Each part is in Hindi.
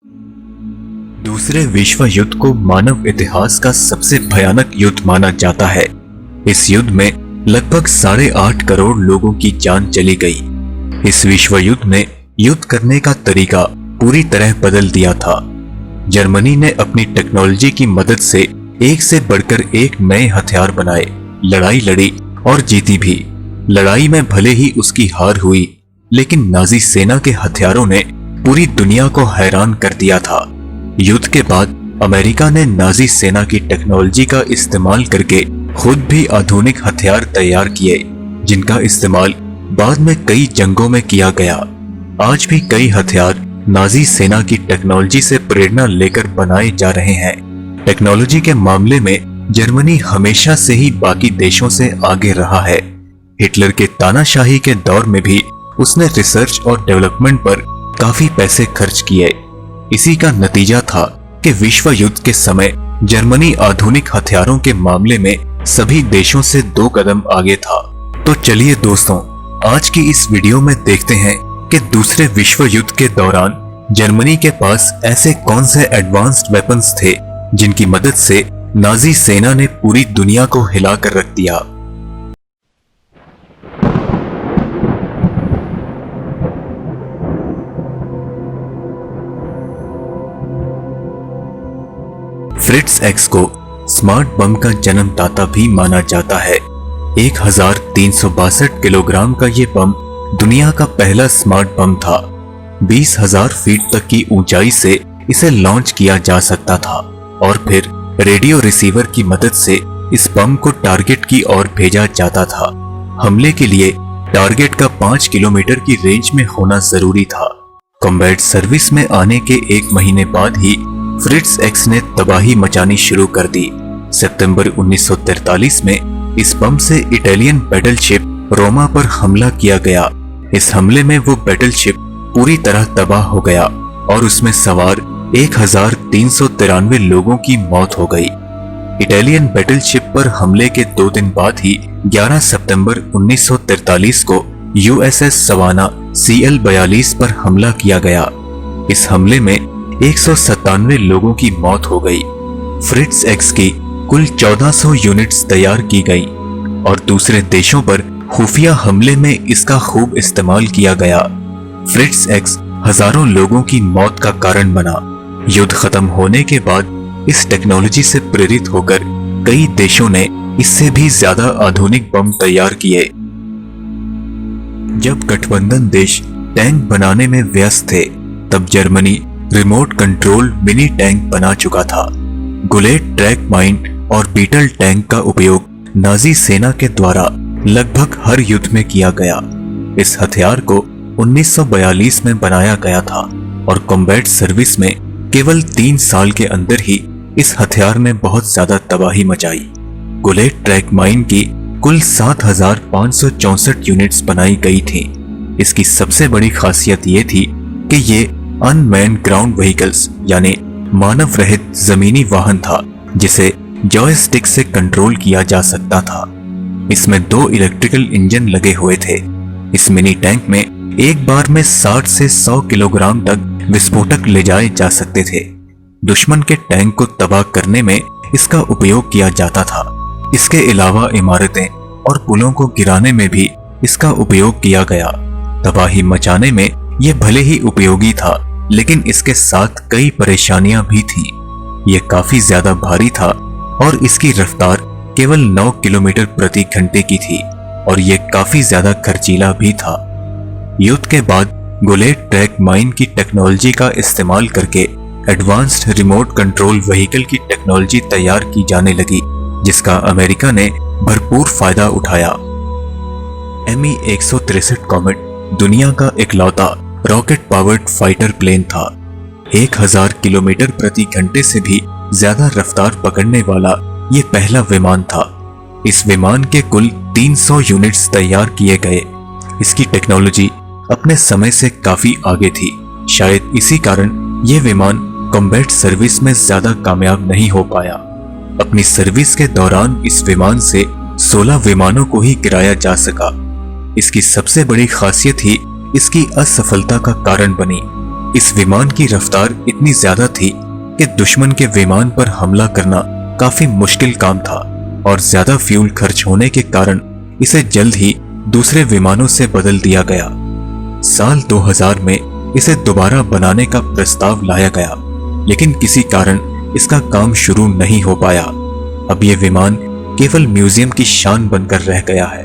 दूसरे विश्व युद्ध को मानव इतिहास का सबसे भयानक युद्ध माना जाता है। इस युद्ध में लगभग 8.5 करोड़ लोगों की जान चली गई। इस विश्व युद्ध ने युद्ध करने का तरीका पूरी तरह बदल दिया था। जर्मनी ने अपनी टेक्नोलॉजी की मदद से एक से बढ़कर एक नए हथियार बनाए, लड़ाई लड़ी और जीती भी। लड़ाई में भले ही उसकी हार हुई, लेकिन नाजी सेना के हथियारों ने पूरी दुनिया को हैरान कर दिया था। युद्ध के बाद अमेरिका ने नाजी सेना की टेक्नोलॉजी का इस्तेमाल करके खुद भी आधुनिक हथियार तैयार किए, जिनका इस्तेमाल बाद में कई जंगों में किया गया। आज भी कई हथियार नाजी सेना की टेक्नोलॉजी से प्रेरणा लेकर बनाए जा रहे हैं। टेक्नोलॉजी के मामले में जर्मनी हमेशा से ही बाकी देशों से आगे रहा है। हिटलर के तानाशाही के दौर में भी उसने रिसर्च और डेवलपमेंट पर काफी पैसे खर्च किए। इसी का नतीजा था कि विश्व युद्ध के समय जर्मनी आधुनिक हथियारों के मामले में सभी देशों से 2 कदम आगे था। तो चलिए दोस्तों, आज की इस वीडियो में देखते हैं कि दूसरे विश्व युद्ध के दौरान जर्मनी के पास ऐसे कौन से एडवांस्ड वेपन्स थे जिनकी मदद से नाजी सेना ने पूरी दुनिया को हिला कर रख दिया। फ्रिट्ज एक्स को स्मार्ट बम का जन्मदाता भी माना जाता है। 1362 किलोग्राम का ये बम दुनिया का पहला स्मार्ट बम था। 20,000 फीट तक की ऊंचाई से इसे लॉन्च किया जा सकता था और फिर रेडियो रिसीवर की मदद से इस बम को टारगेट की ओर भेजा जाता था। हमले के लिए टारगेट का 5 किलोमीटर की रेंज में होना जरूरी था। कॉम्बैट सर्विस में आने के 1 महीने बाद ही फ्रिट्ज एक्स ने तबाही मचानी शुरू कर दी। सितंबर 1943 में इस बम से इटालियन बैटलशिप रोमा पर हमला किया गया। इस हमले में वो बैटलशिप पूरी तरह तबाह हो गया और उसमें सवार 1393 लोगों की मौत हो गई। इटालियन बैटलशिप पर हमले के 2 दिन बाद ही 11 सितंबर 1943 को यूएसएस सवाना CL-42 पर हमला किया गया। इस हमले में 197 लोगों की मौत हो गई। फ्रिट्ज एक्स की कुल 1400 यूनिट्स तैयार की गई और दूसरे देशों पर खुफिया हमले में इसका खूब इस्तेमाल किया गया। फ्रिट्ज एक्स हजारों लोगों की मौत का कारण बना। युद्ध खत्म होने के बाद इस टेक्नोलॉजी से प्रेरित होकर कई देशों ने इससे भी ज्यादा आधुनिक बम तैयार किए। जब गठबंधन देश टैंक बनाने में व्यस्त थे, तब Germany remote control mini tank बना चुका था। गुलेट ट्रैक माइन और बीटल टैंक का उपयोग नाजी सेना के द्वारा लगभग हर युद्ध में किया गया। इस हथियार को 1942 में बनाया गया था और कॉम्बैट सर्विस में केवल 3 साल के अंदर ही इस हथियार ने बहुत ज्यादा तबाही मचाई। गुलेट ट्रैक माइन की कुल 7,564 यूनिट्स बनाई गई थी। इसकी सबसे बड़ी खासियत ये थी कि ये अनमैन्ड ग्राउंड व्हीकल्स यानी मानव रहित जमीनी वाहन था, जिसे जॉयस्टिक से कंट्रोल किया जा सकता था। इसमें 2 इलेक्ट्रिकल इंजन लगे हुए थे। इस मिनी टैंक में एक बार में 60 से 100 किलोग्राम तक विस्फोटक ले जाए जा सकते थे। दुश्मन के टैंक को तबाह करने में इसका उपयोग किया जाता था। इसके अलावा इमारतें और पुलों को गिराने में भी इसका उपयोग किया गया। तबाही मचाने में यह भले ही उपयोगी था, लेकिन इसके साथ कई परेशानियां भी थीं। यह काफी ज्यादा भारी था और इसकी रफ्तार केवल 9 किलोमीटर प्रति घंटे की थी और यह काफी ज्यादा खर्चीला भी था। युद्ध के बाद गुलेट ट्रैक माइन की टेक्नोलॉजी का इस्तेमाल करके एडवांस्ड रिमोट कंट्रोल व्हीकल की टेक्नोलॉजी तैयार की जाने लगी, जिसका अमेरिका ने भरपूर फायदा उठाया। Me-163 कॉमेट दुनिया का इकलौता रॉकेट पावर्ड फाइटर प्लेन था। 1000 किलोमीटर प्रति घंटे से भी ज्यादा रफ्तार पकड़ने वाला ये पहला विमान था। इस विमान के कुल 300 यूनिट्स तैयार किए गए। इसकी टेक्नोलॉजी अपने समय से काफी आगे थी। शायद इसी कारण यह विमान कॉम्बैट सर्विस में ज्यादा कामयाब नहीं हो पाया। अपनी सर्विस के दौरान इस विमान से 16 विमानों को ही गिराया जा सका। इसकी सबसे बड़ी खासियत ही इसकी असफलता का कारण बनी। इस विमान की रफ्तार इतनी ज्यादा थी कि दुश्मन के विमान पर हमला करना काफी मुश्किल काम था और ज्यादा फ्यूल खर्च होने के कारण इसे जल्द ही दूसरे विमानों से बदल दिया गया। साल 2000 में इसे दोबारा बनाने का प्रस्ताव लाया गया, लेकिन किसी कारण इसका काम शुरू नहीं हो पाया। अब यह विमान केवल म्यूजियम की शान बनकर रह गया है।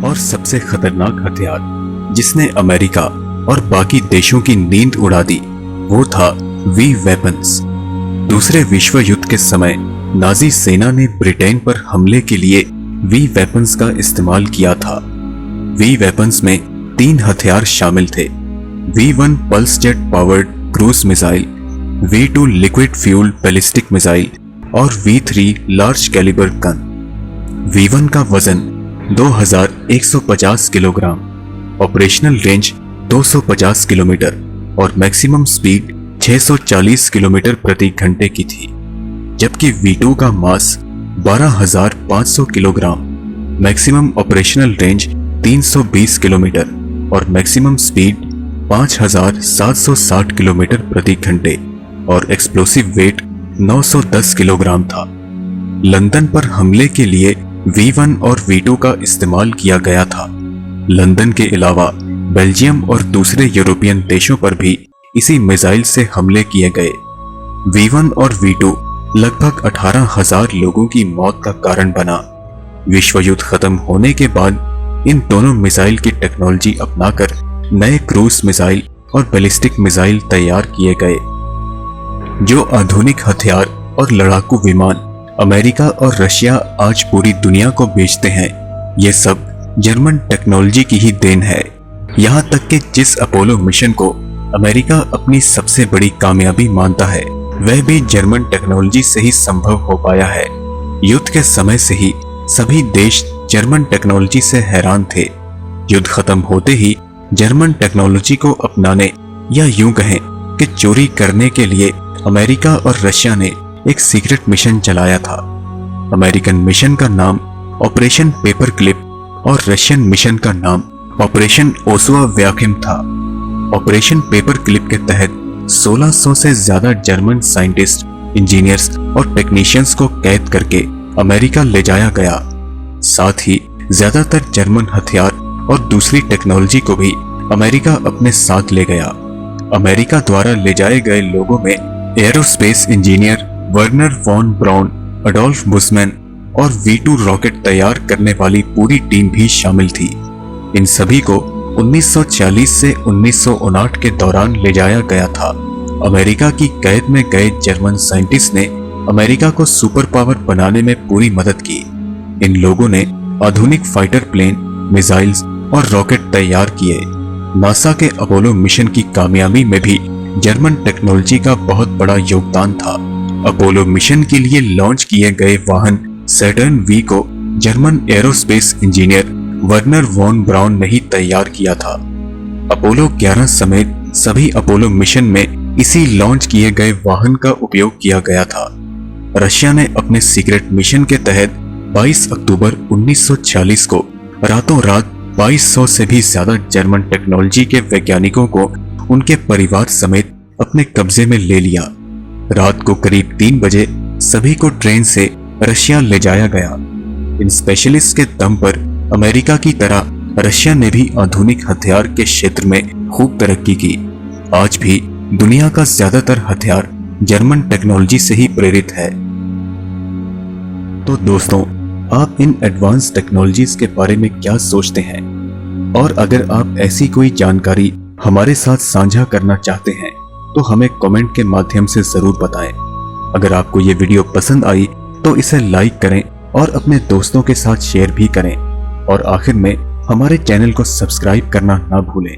और सबसे खतरनाक हथियार जिसने अमेरिका और बाकी देशों की नींद उड़ा दी वो था वी वेपन्स। दूसरे विश्व युद्ध के समय नाजी सेना ने ब्रिटेन पर हमले के लिए वी वेपन्स का इस्तेमाल किया था। वी वेपन्स में 3 हथियार शामिल थे: V1 pulse jet powered cruise missile, V2 liquid fuel ballistic missile और V3 large calibre gun. V1 का वजन 2150 किलोग्राम, ऑपरेशनल रेंज 250 किलोमीटर और मैक्सिमम स्पीड 640 किलोमीटर प्रति घंटे की थी, जबकि V2 का mass 12500 kilogram, maximum operational range 320 kilometre और मैक्सिमम स्पीड 5760 किलोमीटर प्रति घंटे और एक्सप्लोसिव वेट 910 किलोग्राम था। लंदन पर हमले के लिए V1 और V2 का इस्तेमाल किया गया था। लंदन के अलावा बेल्जियम और दूसरे यूरोपियन देशों पर भी इसी मिसाइल से हमले किए गए। V1 और V2 लगभग 18,000 लोगों की मौत का कारण बना। विश्व युद्ध खत्म होने के बाद इन दोनों मिसाइल की टेक्नोलॉजी अपनाकर नए क्रूज मिसाइल और बैलिस्टिक मिसाइल तैयार किए गए। जो आधुनिक हथियार और लड़ाकू विमान अमेरिका और रशिया आज पूरी दुनिया को बेचते हैं, ये सब जर्मन टेक्नोलॉजी की ही देन है। यहाँ तक कि जिस अपोलो मिशन को अमेरिका अपनी सबसे बड़ी कामयाबी मानता है, वह भी जर्मन टेक्नोलॉजी से ही संभव हो पाया है। युद्ध के समय से ही सभी देश जर्मन टेक्नोलॉजी से हैरान थे। युद्ध खत्म होते ही जर्मन टेक्नोलॉजी को अपनाने या यूं कहें कि चोरी करने के लिए अमेरिका और रशिया ने एक सीक्रेट मिशन चलाया था। अमेरिकन मिशन का नाम ऑपरेशन पेपर क्लिप और रशियन मिशन का नाम ऑपरेशन ओसुआ व्याकिम था। ऑपरेशन पेपर क्लिप के तहत 1600 से ज्यादा जर्मन साइंटिस्ट, इंजीनियर्स और टेक्नीशियंस को कैद करके अमेरिका ले जाया गया। साथ ही ज्यादातर जर्मन हथियार और दूसरी टेक्नोलॉजी को भी अमेरिका अपने साथ ले गया। अमेरिका द्वारा ले जाए गए लोगों में aerospace engineer Wernher von Braun, Adolf Busemann और V2 रॉकेट तैयार करने वाली पूरी टीम भी शामिल थी। इन सभी को 1940 से 1959 के दौरान ले जाया गया था। अमेरिका की कैद में गए जर्मन साइंटिस्ट ने अमेरिका को सुपर पावर बनाने में पूरी मदद की। इन लोगों ने आधुनिक फाइटर प्लेन, मिसाइल्स और रॉकेट तैयार किए। नासा के अपोलो मिशन की कामयाबी में भी जर्मन टेक्नोलॉजी का बहुत बड़ा योगदान था। अपोलो मिशन के लिए लॉन्च किए गए वाहन सैटर्न V को German aerospace engineer Wernher von Braun ने ही तैयार किया था। अपोलो 11 समेत सभी अपोलो मिशन में इसी लॉन्च किए गए वाहन का उपयोग किया गया था। रशिया ने अपने सीक्रेट मिशन के तहत 22 अक्टूबर 1946 को रातों रात 2200 से भी ज्यादा जर्मन टेक्नोलॉजी के वैज्ञानिकों को उनके परिवार समेत अपने कब्जे में ले लिया। रात को करीब 3 बजे सभी को ट्रेन से रशिया ले जाया गया। इन स्पेशलिस्ट के दम पर अमेरिका की तरह रशिया ने भी आधुनिक हथियार के क्षेत्र में खूब तरक्की की। आज भी दुनिया का ज्यादातर हथियार जर्मन टेक्नोलॉजी से ही प्रेरित है। तो दोस्तों, आप इन एडवांस टेक्नोलॉजीज के बारे में क्या सोचते हैं? और अगर आप ऐसी कोई जानकारी हमारे साथ साझा करना चाहते हैं तो हमें कमेंट के माध्यम से जरूर बताएं। अगर आपको ये वीडियो पसंद आई तो इसे लाइक करें और अपने दोस्तों के साथ शेयर भी करें। और आखिर में हमारे चैनल को सब्सक्राइब करना ना भूलें।